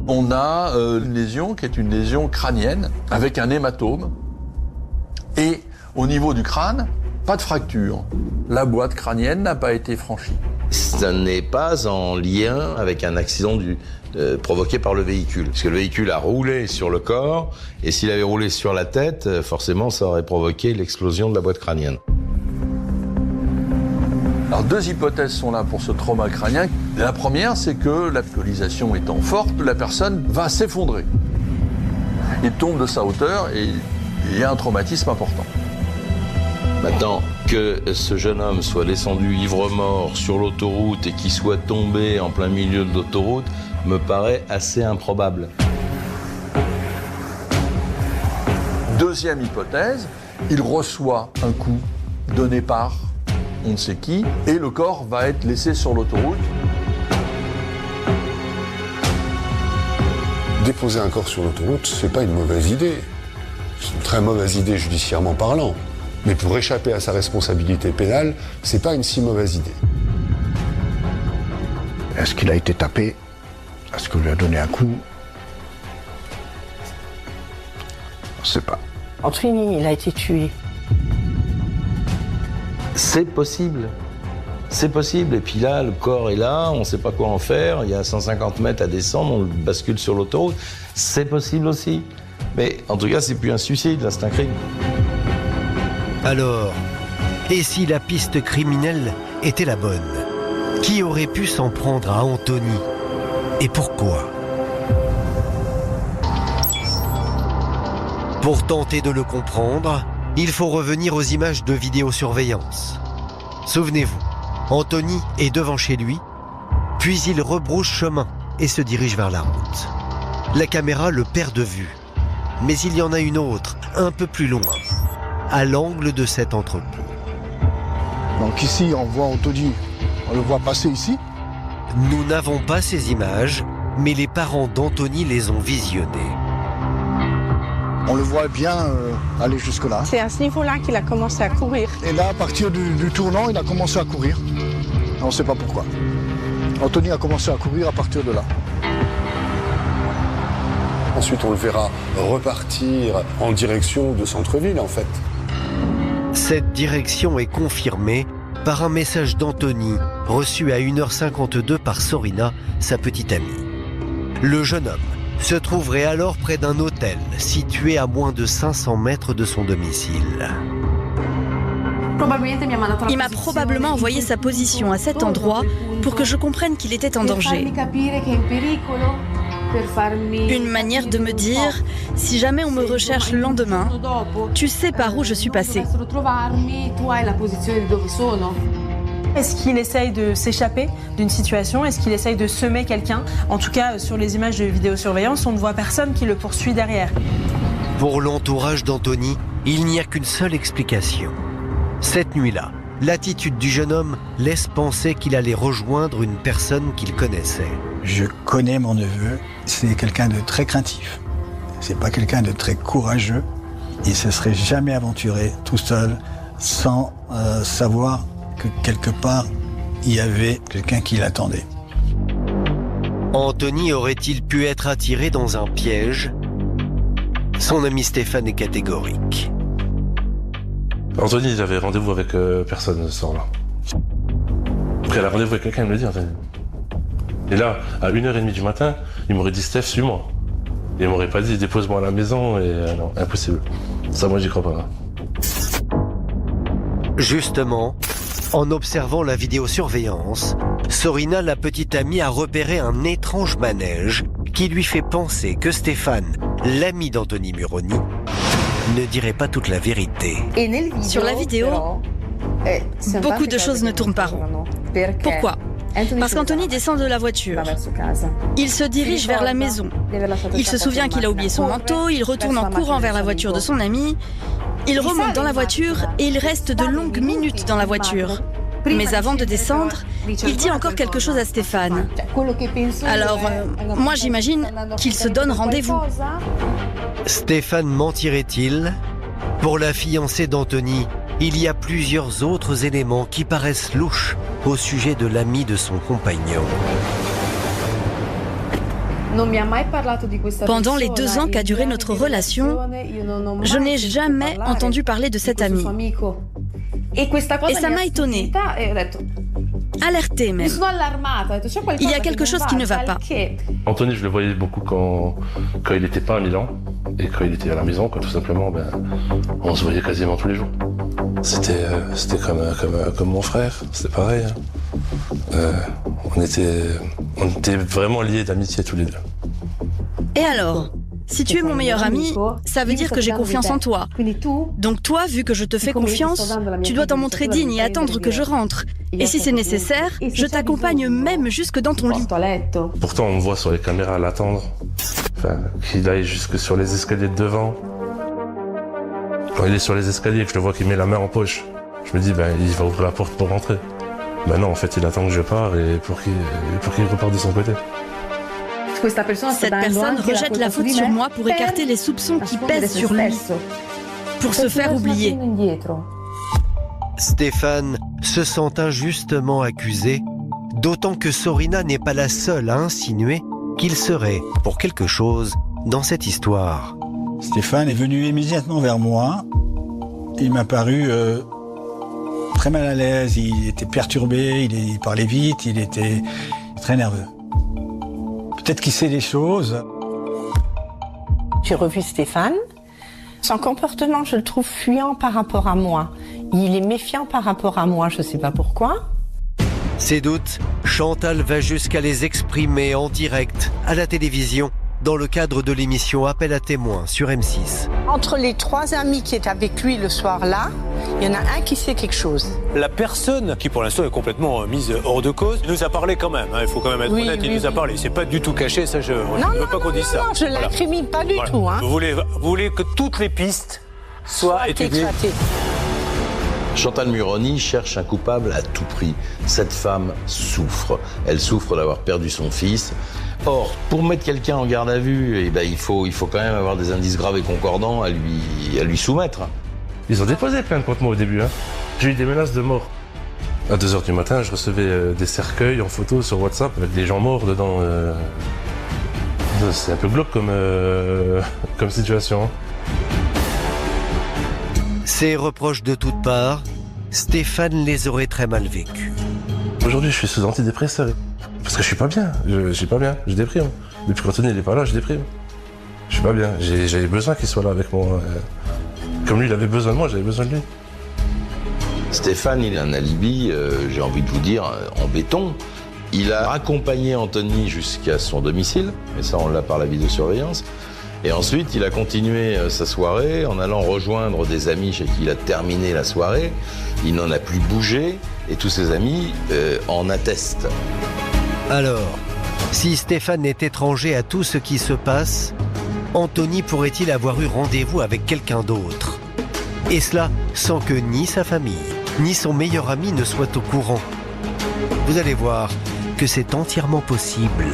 On a une lésion qui est une lésion crânienne avec un hématome. Et au niveau du crâne, pas de fracture. La boîte crânienne n'a pas été franchie. Ça n'est pas en lien avec un accident provoqué par le véhicule. Parce que le véhicule a roulé sur le corps, et s'il avait roulé sur la tête, forcément ça aurait provoqué l'explosion de la boîte crânienne. Alors 2 hypothèses sont là pour ce trauma crânien. La première, c'est que l'alcoolisation étant forte, la personne va s'effondrer. Il tombe de sa hauteur et il y a un traumatisme important. Maintenant, que ce jeune homme soit descendu ivre-mort sur l'autoroute et qu'il soit tombé en plein milieu de l'autoroute me paraît assez improbable. Deuxième hypothèse, il reçoit un coup donné par on ne sait qui et le corps va être laissé sur l'autoroute. Déposer un corps sur l'autoroute, c'est pas une mauvaise idée. C'est une très mauvaise idée judiciairement parlant. Mais pour échapper à sa responsabilité pénale, c'est pas une si mauvaise idée. Est-ce qu'il a été tapé? Est-ce qu'on lui a donné un coup? On ne sait pas. Anthony, il a été tué. C'est possible. C'est possible. Et puis là, le corps est là, on ne sait pas quoi en faire. Il y a 150 mètres à descendre, on le bascule sur l'autoroute. C'est possible aussi. Mais en tout cas, c'est plus un suicide, là, c'est un crime. Alors, et si la piste criminelle était la bonne? Qui aurait pu s'en prendre à Anthony? Et pourquoi? Pour tenter de le comprendre, il faut revenir aux images de vidéosurveillance. Souvenez-vous, Anthony est devant chez lui, puis il rebrousse chemin et se dirige vers la route. La caméra le perd de vue, mais il y en a une autre, un peu plus loin, à l'angle de cet entrepôt. Donc ici, on voit Anthony, on le voit passer ici. Nous n'avons pas ces images, mais les parents d'Anthony les ont visionnées. On le voit bien aller jusque-là. C'est à ce niveau-là qu'il a commencé à courir. Et là, à partir du tournant, il a commencé à courir. On ne sait pas pourquoi. Anthony a commencé à courir à partir de là. Ensuite, on le verra repartir en direction de centre-ville, en fait. Cette direction est confirmée par un message d'Anthony reçu à 1h52 par Sorina, sa petite amie. Le jeune homme se trouverait alors près d'un hôtel situé à moins de 500 mètres de son domicile. Il m'a probablement envoyé sa position à cet endroit pour que je comprenne qu'il était en danger. Une manière de me dire, si jamais on me recherche le lendemain, tu sais par où je suis passé. Est-ce qu'il essaye de s'échapper d'une situation? Est-ce qu'il essaye de semer quelqu'un? En tout cas, sur les images de vidéosurveillance, on ne voit personne qui le poursuit derrière. Pour l'entourage d'Anthony, il n'y a qu'une seule explication. Cette nuit-là, l'attitude du jeune homme laisse penser qu'il allait rejoindre une personne qu'il connaissait. Je connais mon neveu, c'est quelqu'un de très craintif. C'est pas quelqu'un de très courageux. Il se serait jamais aventuré tout seul sans savoir que quelque part, il y avait quelqu'un qui l'attendait. Anthony aurait-il pu être attiré dans un piège? Son ami Stéphane est catégorique. Anthony, il avait rendez-vous avec personne ce soir-là. Donc elle a rendez-vous avec quelqu'un, il me le dit, Anthony. Et là, à 1h30 du matin, il m'aurait dit « Steph, suis-moi ». Il m'aurait pas dit « Dépose-moi à la maison » et non, impossible. Ça, moi, j'y crois pas. Justement, en observant la vidéosurveillance, Sorina, la petite amie, a repéré un étrange manège qui lui fait penser que Stéphane, l'ami d'Anthony Muroni, ne dirait pas toute la vérité. Sur la vidéo, beaucoup de choses ne tournent pas rond. Pourquoi? Parce qu'Anthony descend de la voiture. Il se dirige vers la maison. Il se souvient qu'il a oublié son manteau, il retourne en courant vers la voiture de son ami. Il remonte dans la voiture et il reste de longues minutes dans la voiture. Mais avant de descendre, il dit encore quelque chose à Stéphane. Alors, moi j'imagine qu'il se donne rendez-vous. Stéphane mentirait-il? Pour la fiancée d'Anthony, il y a plusieurs autres éléments qui paraissent louches au sujet de l'ami de son compagnon. Pendant les 2 ans qu'a duré notre relation, je n'ai jamais entendu parler de cet ami. Et ça m'a étonnée. Alertée même. Il y a quelque chose qui ne va pas. Anthony, je le voyais beaucoup quand il n'était pas à Milan. Et quand il était à la maison, tout simplement, on se voyait quasiment tous les jours. C'était comme mon frère, c'était pareil. On était vraiment liés d'amitié tous les deux. Et alors, si tu es mon meilleur ami, ça veut dire que j'ai confiance en toi. Donc toi, vu que je te fais confiance, tu dois t'en montrer digne et attendre que je rentre. Et si c'est nécessaire, je t'accompagne même jusque dans ton lit. Pourtant, on me voit sur les caméras l'attendre. Qu'il aille jusque sur les escaliers de devant. Quand il est sur les escaliers et que je le vois qu'il met la main en poche, je me dis, il va ouvrir la porte pour rentrer. Non, en fait, il attend que je parte et pour qu'il reparte de son côté. Cette personne rejette la faute sur moi pour écarter les soupçons qui pèsent sur lui, pour se faire oublier. Stéphane se sent injustement accusé, d'autant que Sorina n'est pas la seule à insinuer qu'il serait pour quelque chose dans cette histoire. Stéphane est venu immédiatement vers moi. Il m'a paru très mal à l'aise, il était perturbé, il parlait vite, il était très nerveux. Peut-être qu'il sait des choses. J'ai revu Stéphane. Son comportement, je le trouve fuyant par rapport à moi. Il est méfiant par rapport à moi, je ne sais pas pourquoi. Ses doutes, Chantal va jusqu'à les exprimer en direct à la télévision dans le cadre de l'émission Appel à témoins sur M6. Entre les 3 amis qui étaient avec lui le soir-là, il y en a un qui sait quelque chose. La personne qui pour l'instant est complètement mise hors de cause, il nous a parlé quand même, il faut quand même être honnête, il nous a parlé. C'est pas du tout caché, ça je ne veux pas qu'on dise ça. Non, je ne l'incrimine pas du tout. Hein. Vous voulez que toutes les pistes soient étudiées. Chantal Muroni cherche un coupable à tout prix. Cette femme souffre. Elle souffre d'avoir perdu son fils. Or, pour mettre quelqu'un en garde à vue, il faut quand même avoir des indices graves et concordants à lui soumettre. Ils ont déposé plainte contre moi au début. J'ai eu des menaces de mort. À 2h du matin, je recevais des cercueils en photo sur WhatsApp avec des gens morts dedans. C'est un peu glauque comme situation. Ces reproches de toutes parts, Stéphane les aurait très mal vécus. Aujourd'hui, je suis sous antidépresseur. Parce que je suis pas bien. Je déprime. Depuis qu'Anthony n'est pas là, je déprime. Je suis pas bien. J'avais besoin qu'il soit là avec moi. Comme lui, il avait besoin de moi, j'avais besoin de lui. Stéphane, il a un alibi, j'ai envie de vous dire, en béton. Il a accompagné Anthony jusqu'à son domicile, mais ça on l'a par la vidéosurveillance. Et ensuite, il a continué sa soirée en allant rejoindre des amis chez qui il a terminé la soirée. Il n'en a plus bougé et tous ses amis en attestent. Alors, si Stéphane est étranger à tout ce qui se passe, Anthony pourrait-il avoir eu rendez-vous avec quelqu'un d'autre? Et cela sans que ni sa famille, ni son meilleur ami ne soient au courant. Vous allez voir que c'est entièrement possible.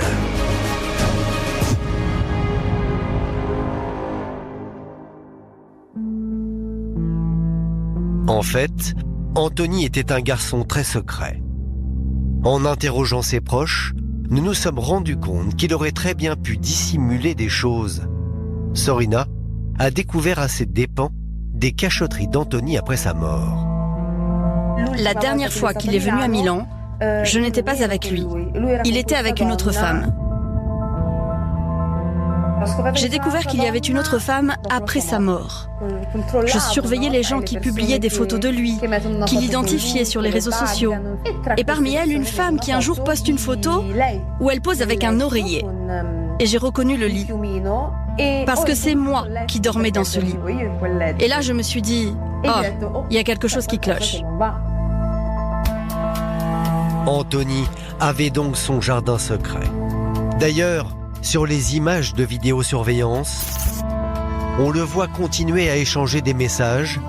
En fait, Anthony était un garçon très secret. En interrogeant ses proches, nous nous sommes rendus compte qu'il aurait très bien pu dissimuler des choses. Sorina a découvert à ses dépens des cachotteries d'Anthony après sa mort. La dernière fois qu'il est venu à Milan, je n'étais pas avec lui. Il était avec une autre femme. J'ai découvert qu'il y avait une autre femme après sa mort. Je surveillais les gens qui publiaient des photos de lui, qui l'identifiaient sur les réseaux sociaux. Et parmi elles, une femme qui un jour poste une photo où elle pose avec un oreiller. Et j'ai reconnu le lit. Parce que c'est moi qui dormais dans ce lit. Et là, je me suis dit, oh, il y a quelque chose qui cloche. Anthony avait donc son jardin secret. D'ailleurs, sur les images de vidéosurveillance, on le voit continuer à échanger des messages,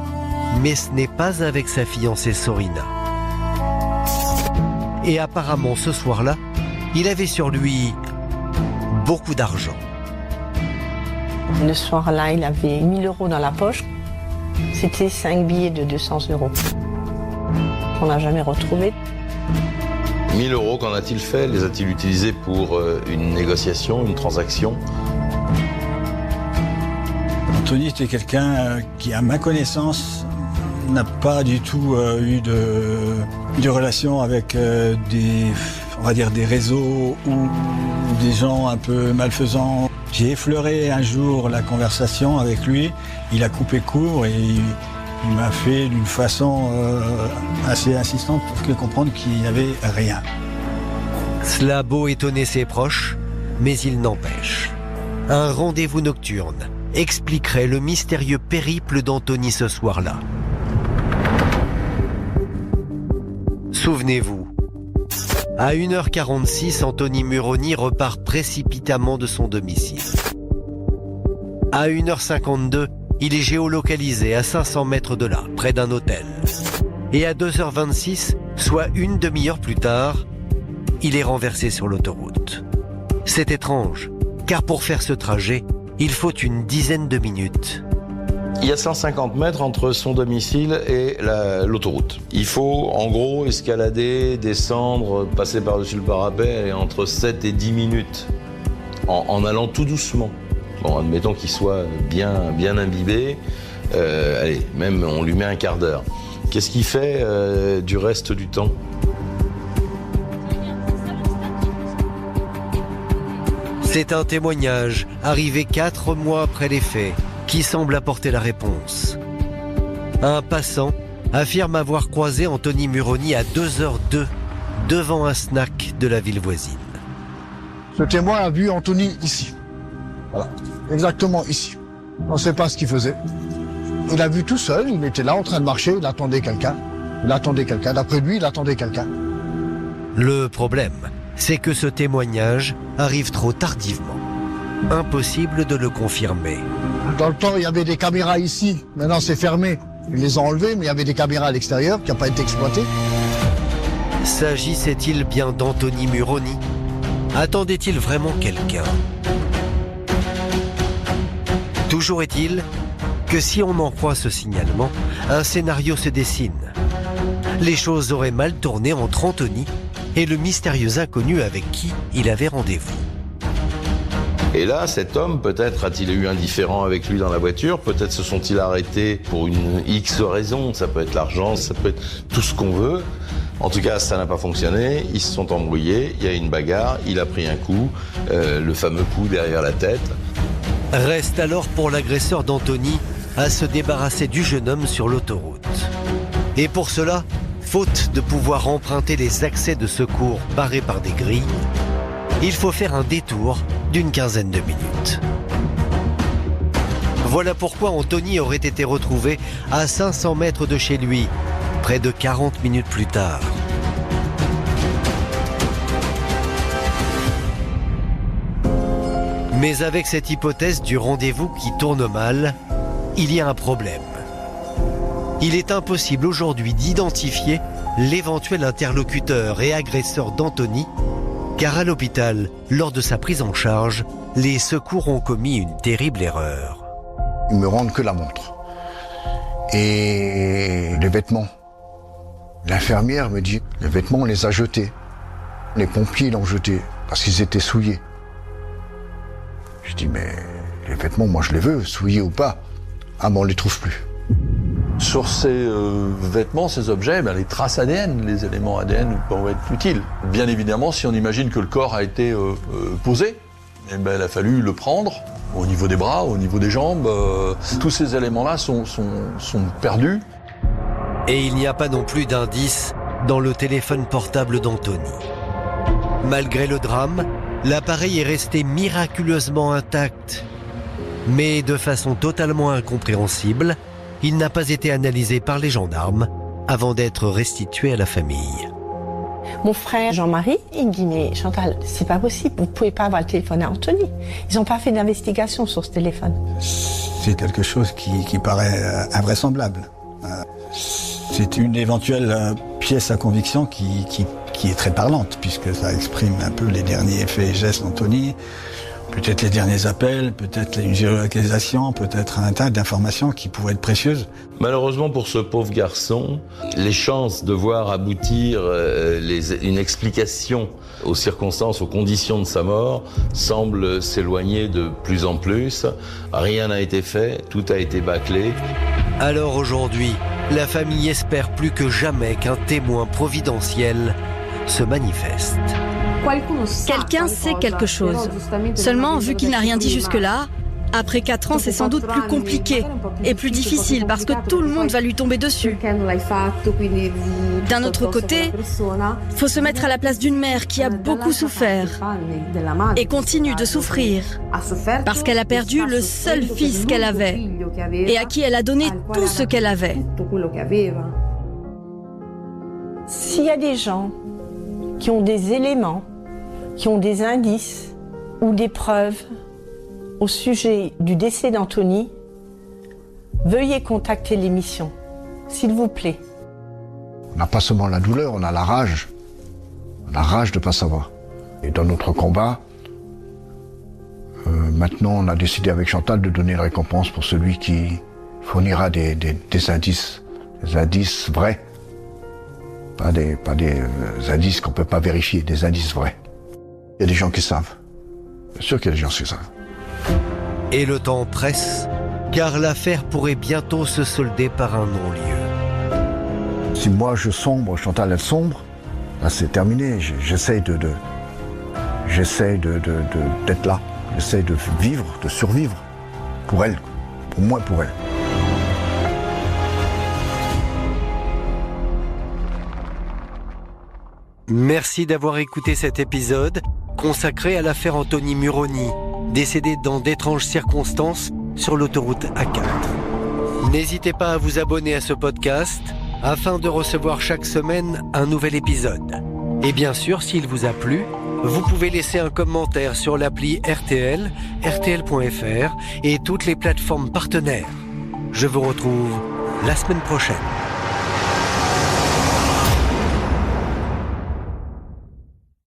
mais ce n'est pas avec sa fiancée Sorina. Et apparemment, ce soir-là, il avait sur lui beaucoup d'argent. Le soir-là, il avait 1000 € dans la poche. C'était 5 billets de 200 €. On n'a jamais retrouvé. 1000 €, qu'en a-t-il fait? Les a-t-il utilisés pour une négociation, une transaction? Anthony était quelqu'un qui, à ma connaissance, n'a pas du tout eu de relation avec des réseaux ou des gens un peu malfaisants. J'ai effleuré un jour la conversation avec lui, il a coupé court et il m'a fait d'une façon assez insistante pour faire comprendre qu'il n'y avait rien. Cela a beau étonner ses proches, mais il n'empêche. Un rendez-vous nocturne expliquerait le mystérieux périple d'Anthony ce soir-là. Souvenez-vous, à 1h46, Anthony Muroni repart précipitamment de son domicile. À 1h52, il est géolocalisé à 500 mètres de là, près d'un hôtel. Et à 2h26, soit une demi-heure plus tard, il est renversé sur l'autoroute. C'est étrange, car pour faire ce trajet, il faut une dizaine de minutes. Il y a 150 mètres entre son domicile et l'autoroute. Il faut en gros escalader, descendre, passer par-dessus le parapet et entre 7 et 10 minutes en allant tout doucement. Bon, admettons qu'il soit bien imbibé. Allez, même on lui met un quart d'heure. Qu'est-ce qu'il fait du reste du temps ? C'est un témoignage arrivé 4 mois après les faits qui semble apporter la réponse. Un passant affirme avoir croisé Anthony Muroni à 2h02 devant un snack de la ville voisine. Ce témoin a vu Anthony ici. Voilà, exactement ici. On ne sait pas ce qu'il faisait. Il a vu tout seul, il était là en train de marcher, il attendait quelqu'un. D'après lui, il attendait quelqu'un. Le problème, c'est que ce témoignage arrive trop tardivement. Impossible de le confirmer. Dans le temps, il y avait des caméras ici. Maintenant, c'est fermé. Ils les ont enlevées, mais il y avait des caméras à l'extérieur qui n'ont pas été exploitées. S'agissait-il bien d'Anthony Muroni ? Attendait-il vraiment quelqu'un ? Toujours est-il que si on en croit ce signalement, un scénario se dessine. Les choses auraient mal tourné entre Anthony et le mystérieux inconnu avec qui il avait rendez-vous. Et là, cet homme, peut-être a-t-il eu un différend avec lui dans la voiture, peut-être se sont-ils arrêtés pour une X raison, ça peut être l'argent, ça peut être tout ce qu'on veut. En tout cas, ça n'a pas fonctionné, ils se sont embrouillés, il y a une bagarre, il a pris un coup, le fameux coup derrière la tête. Reste alors pour l'agresseur d'Anthony à se débarrasser du jeune homme sur l'autoroute. Et pour cela, faute de pouvoir emprunter les accès de secours barrés par des grilles, il faut faire un détour d'une quinzaine de minutes. Voilà pourquoi Anthony aurait été retrouvé à 500 mètres de chez lui, près de 40 minutes plus tard. Mais avec cette hypothèse du rendez-vous qui tourne mal, il y a un problème. Il est impossible aujourd'hui d'identifier l'éventuel interlocuteur et agresseur d'Anthony, car à l'hôpital, lors de sa prise en charge, les secours ont commis une terrible erreur. Ils me rendent que la montre. Et les vêtements. L'infirmière me dit, les vêtements on les a jetés. Les pompiers l'ont jetés parce qu'ils étaient souillés. Je dis, mais les vêtements, moi je les veux, souillés ou pas. Ah, mais on les trouve plus. Sur ces vêtements, ces objets, les traces ADN, les éléments ADN peuvent être utiles. Bien évidemment, si on imagine que le corps a été posé, il a fallu le prendre au niveau des bras, au niveau des jambes. Tous ces éléments-là sont perdus. Et il n'y a pas non plus d'indice dans le téléphone portable d'Anthony. Malgré le drame, l'appareil est resté miraculeusement intact. Mais de façon totalement incompréhensible, il n'a pas été analysé par les gendarmes avant d'être restitué à la famille. Mon frère Jean-Marie, il me dit, mais Chantal, c'est pas possible, vous pouvez pas avoir le téléphone à Anthony. Ils n'ont pas fait d'investigation sur ce téléphone. C'est quelque chose qui paraît invraisemblable. C'est une éventuelle pièce à conviction qui est très parlante, puisque ça exprime un peu les derniers faits et gestes d'Anthony, peut-être les derniers appels, peut-être une géolocalisation, peut-être un tas d'informations qui pourraient être précieuses. Malheureusement pour ce pauvre garçon, les chances de voir aboutir une explication aux circonstances, aux conditions de sa mort semblent s'éloigner de plus en plus. Rien n'a été fait, tout a été bâclé. Alors aujourd'hui, la famille espère plus que jamais qu'un témoin providentiel se manifeste. Quelqu'un sait quelque chose. Seulement, vu qu'il n'a rien dit jusque-là, après 4 ans, c'est sans doute plus compliqué et plus difficile parce que tout le monde va lui tomber dessus. D'un autre côté, il faut se mettre à la place d'une mère qui a beaucoup souffert et continue de souffrir parce qu'elle a perdu le seul fils qu'elle avait et à qui elle a donné tout ce qu'elle avait. S'il y a des gens qui ont des éléments, qui ont des indices ou des preuves au sujet du décès d'Anthony, veuillez contacter l'émission, s'il vous plaît. On n'a pas seulement la douleur, on a la rage. La rage de ne pas savoir. Et dans notre combat, maintenant, on a décidé avec Chantal de donner une récompense pour celui qui fournira des indices. Des indices vrais. Pas des indices qu'on ne peut pas vérifier, des indices vrais. Il y a des gens qui savent. Bien sûr qu'il y a des gens qui savent. Et le temps presse, car l'affaire pourrait bientôt se solder par un non-lieu. Si moi je sombre, Chantal elle sombre, là c'est terminé. J'essaie d'être là. J'essaie de vivre, de survivre. Pour elle. Pour moi, pour elle. Merci d'avoir écouté cet épisode consacré à l'affaire Anthony Muroni, décédé dans d'étranges circonstances sur l'autoroute A4. N'hésitez pas à vous abonner à ce podcast afin de recevoir chaque semaine un nouvel épisode. Et bien sûr, s'il vous a plu, vous pouvez laisser un commentaire sur l'appli RTL, RTL.fr et toutes les plateformes partenaires. Je vous retrouve la semaine prochaine.